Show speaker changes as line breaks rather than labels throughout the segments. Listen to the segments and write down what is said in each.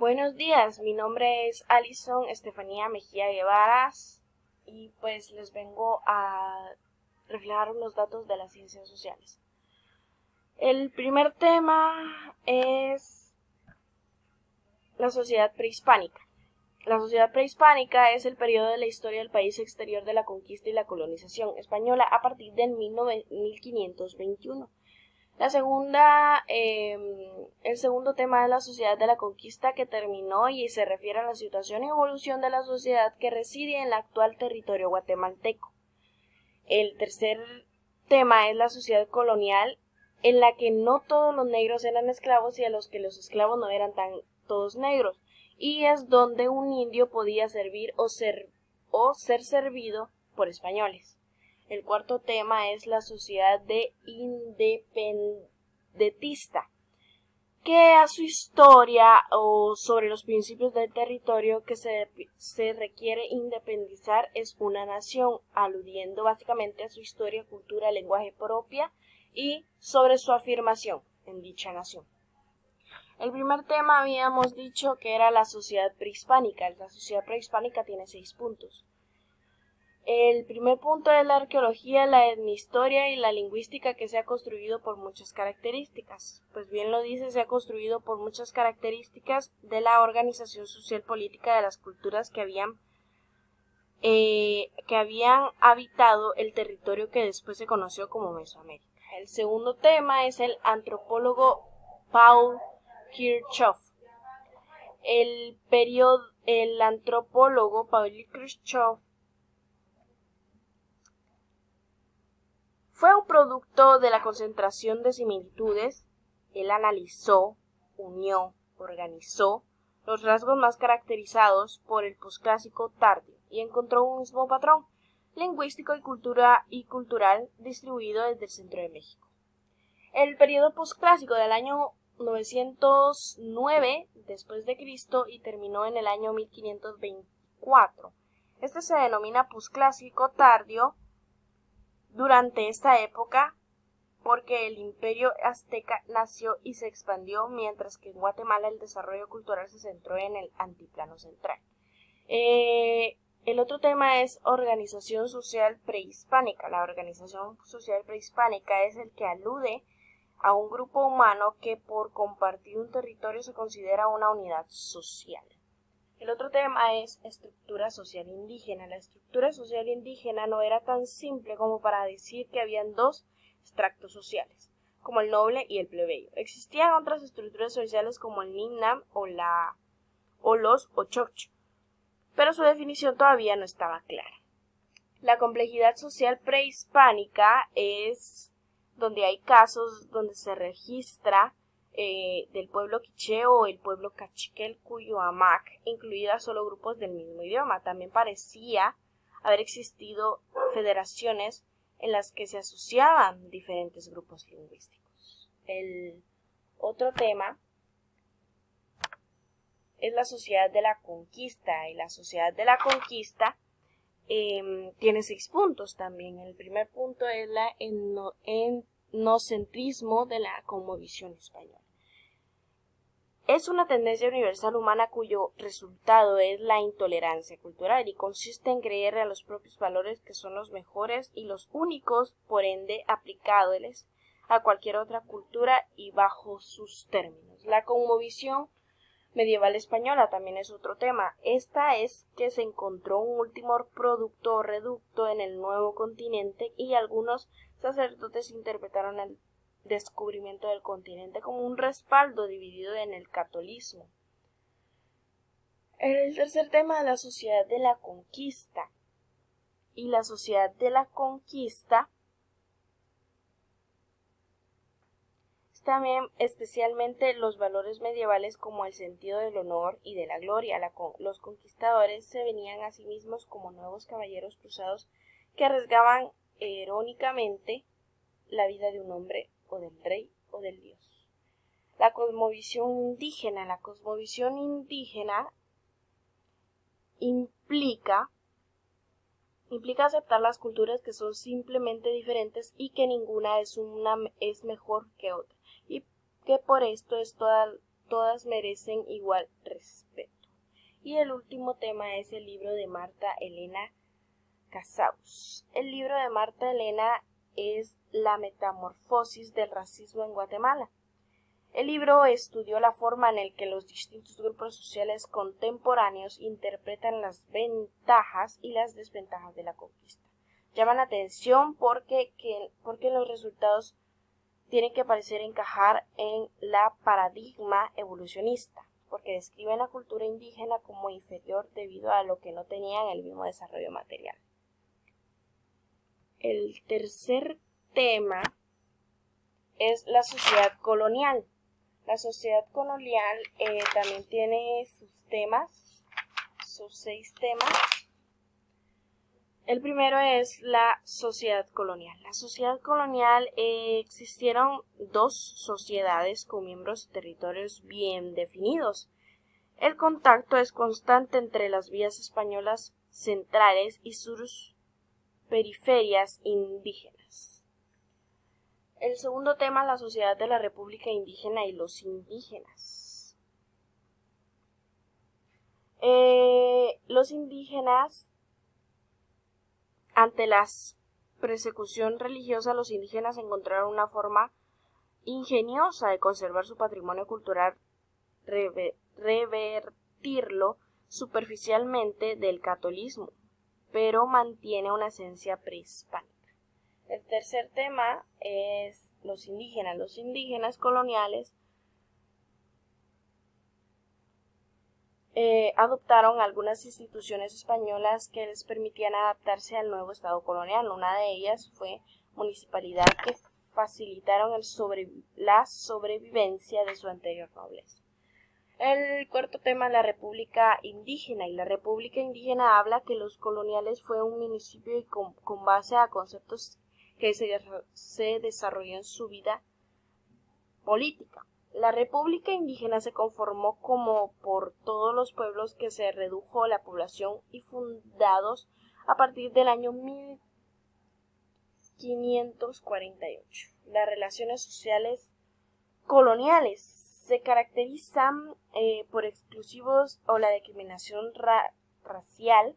Buenos días, mi nombre es Alison Estefanía Mejía Guevaras y pues les vengo a reflejar unos datos de las ciencias sociales. El primer tema es la sociedad prehispánica. La sociedad prehispánica es el periodo de la historia del país exterior de la conquista y la colonización española a partir del 1521. El segundo tema es la sociedad de la conquista, que terminó y se refiere a la situación y evolución de la sociedad que reside en el actual territorio guatemalteco. El tercer tema es la sociedad colonial, en la que no todos los negros eran esclavos y a los que los esclavos no eran todos negros, y es donde un indio podía servir o ser servido por españoles. El cuarto tema es la sociedad de independentista, que a su historia o sobre los principios del territorio que se requiere independizar es una nación, aludiendo básicamente a su historia, cultura, lenguaje propia y sobre su afirmación en dicha nación. El primer tema habíamos dicho que era la sociedad prehispánica. La sociedad prehispánica tiene 6 puntos. El primer punto es la arqueología, la etnohistoria y la lingüística, que se ha construido por muchas características. Pues bien lo dice, se ha construido por muchas características de la organización social política de las culturas que habían habitado el territorio que después se conoció como Mesoamérica. El segundo tema es el antropólogo Paul Kirchhoff. El antropólogo Paul Kirchhoff fue un producto de la concentración de similitudes. Él analizó, unió, organizó los rasgos más caracterizados por el posclásico tardío y encontró un mismo patrón lingüístico y cultural distribuido desde el centro de México. El periodo posclásico del año 909 después de Cristo y terminó en el año 1524. Este se denomina posclásico tardío durante esta época porque el imperio azteca nació y se expandió, mientras que en Guatemala el desarrollo cultural se centró en el antiplano central. El otro tema es organización social prehispánica. La organización social prehispánica es el que alude a un grupo humano que por compartir un territorio se considera una unidad social. El otro tema es estructura social indígena. La estructura social indígena no era tan simple como para decir que habían dos extractos sociales, como el noble y el plebeyo. Existían otras estructuras sociales como el Nimnam o los Ochokcho, pero su definición todavía no estaba clara. La complejidad social prehispánica es donde hay casos donde se registra del pueblo quiché o el pueblo cachiquel, cuyo amac incluía solo grupos del mismo idioma. También parecía haber existido federaciones en las que se asociaban diferentes grupos lingüísticos. El otro tema es la sociedad de la conquista, y la sociedad de la conquista tiene 6 puntos también. El primer punto es la etnocentrismo de la cosmovisión española. Es una tendencia universal humana cuyo resultado es la intolerancia cultural y consiste en creer a los propios valores que son los mejores y los únicos, por ende aplicables a cualquier otra cultura y bajo sus términos. La cosmovisión medieval española también es otro tema. Esta es que se encontró un último producto o reducto en el nuevo continente y algunos sacerdotes interpretaron el descubrimiento del continente como un respaldo dividido en el catolicismo. El tercer tema es la sociedad de la conquista. Y la sociedad de la conquista también especialmente los valores medievales como el sentido del honor y de la gloria. Los conquistadores se venían a sí mismos como nuevos caballeros cruzados que arriesgaban heroicamente la vida de un hombre o del rey o del dios. La cosmovisión indígena. La cosmovisión indígena implica aceptar las culturas que son simplemente diferentes y que ninguna es mejor que otra, y que por esto todas merecen igual respeto. Y el último tema es el libro de Marta Elena Casaus. El libro de Marta Elena es La metamorfosis del racismo en Guatemala. El libro estudió la forma en la que los distintos grupos sociales contemporáneos interpretan las ventajas y las desventajas de la conquista. Llama la atención porque los resultados tienen que parecer encajar en la paradigma evolucionista, porque describen la cultura indígena como inferior debido a lo que no tenían el mismo desarrollo material. El tercer tema es la sociedad colonial. La sociedad colonial también tiene sus 6 temas. El primero es la sociedad colonial. La sociedad colonial existieron 2 sociedades con miembros y territorios bien definidos. El contacto es constante entre las vías españolas centrales y sus periferias indígenas. El segundo tema es la sociedad de la República Indígena y los indígenas. Los indígenas, ante la persecución religiosa, los indígenas encontraron una forma ingeniosa de conservar su patrimonio cultural, revertirlo superficialmente del catolicismo, pero mantiene una esencia prehispánica. El tercer tema es los indígenas. Los indígenas coloniales adoptaron algunas instituciones españolas que les permitían adaptarse al nuevo estado colonial. Una de ellas fue municipalidad, que facilitaron la sobrevivencia de su anterior nobleza. El cuarto tema es la República Indígena, y la República Indígena habla que los coloniales fue un municipio y con base a conceptos que se desarrolló en su vida política. La República Indígena se conformó como por todos los pueblos que se redujo la población y fundados a partir del año 1548. Las relaciones sociales coloniales se caracterizan por exclusivos o la discriminación racial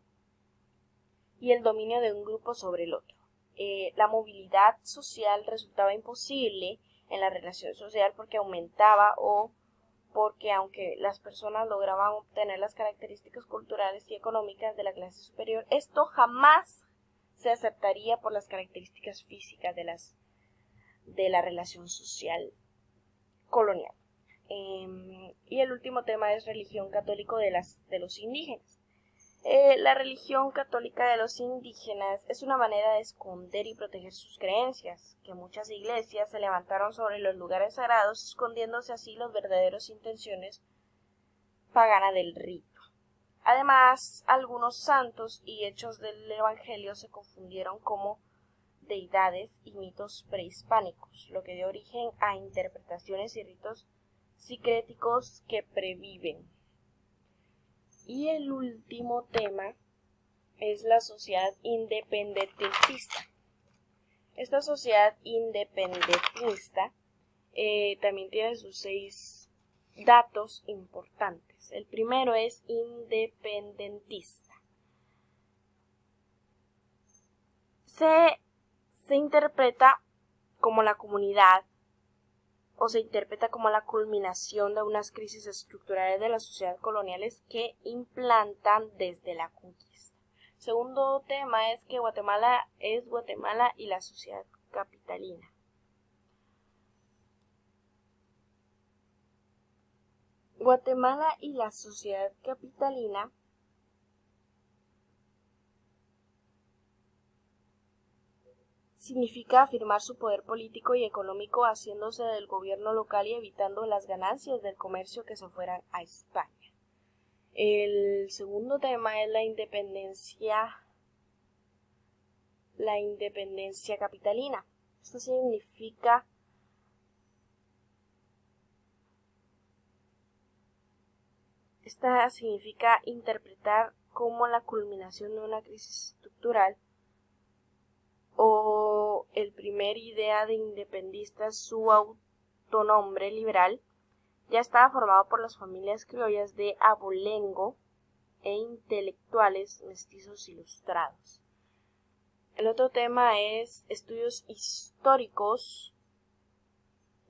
y el dominio de un grupo sobre el otro. La movilidad social resultaba imposible en la relación social porque aumentaba o porque aunque las personas lograban obtener las características culturales y económicas de la clase superior, esto jamás se aceptaría por las características físicas de la relación social colonial. Y el último tema es religión católica de los indígenas. La religión católica de los indígenas es una manera de esconder y proteger sus creencias, que muchas iglesias se levantaron sobre los lugares sagrados, escondiéndose así las verdaderas intenciones paganas del rito. Además, algunos santos y hechos del Evangelio se confundieron como deidades y mitos prehispánicos, lo que dio origen a interpretaciones y ritos sincréticos que previven. Y el último tema es la sociedad independentista. Esta sociedad independentista también tiene sus 6 datos importantes. El primero es independentista. Se interpreta como la comunidad, o se interpreta como la culminación de unas crisis estructurales de las sociedades coloniales que implantan desde la conquista. Segundo tema es que Guatemala es Guatemala y la sociedad capitalina. Guatemala y la sociedad capitalina significa afirmar su poder político y económico haciéndose del gobierno local y evitando las ganancias del comercio que se fueran a España. El segundo tema es la independencia capitalina. Esto significa interpretar como la culminación de una crisis estructural, el primer idea de independista es su autonombre liberal, ya estaba formado por las familias criollas de abolengo e intelectuales mestizos ilustrados. El otro tema es estudios históricos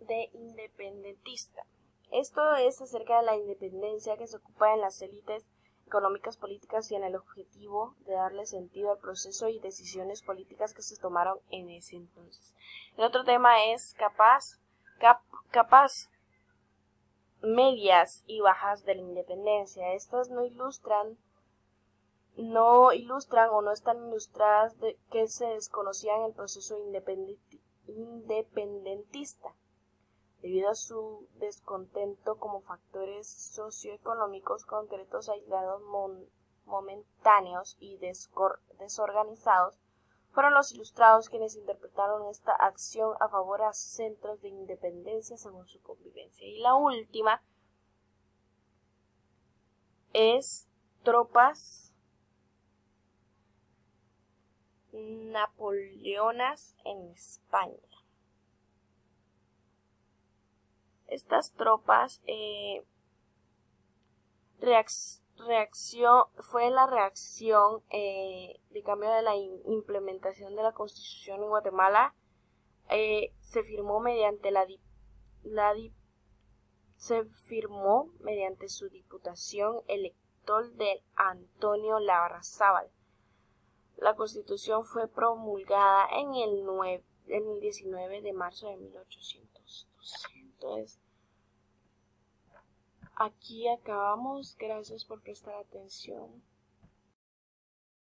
de independentista. Esto es acerca de la independencia que se ocupa en las élites económicas políticas y en el objetivo de darle sentido al proceso y decisiones políticas que se tomaron en ese entonces. El otro tema es capas medias y bajas de la independencia. Estas no ilustran o no están ilustradas de que se desconocían el proceso independentista debido a su descontento como factores socioeconómicos concretos aislados, momentáneos y desorganizados. Fueron los ilustrados quienes interpretaron esta acción a favor a centros de independencia según su convivencia. Y la última es tropas napoleonas en España. Estas tropas fue la reacción de cambio de la implementación de la Constitución en Guatemala. Se firmó mediante su diputación electoral de Antonio Larrazábal. La Constitución fue promulgada en el 19 de marzo de 1812. Entonces, aquí acabamos. Gracias por prestar atención.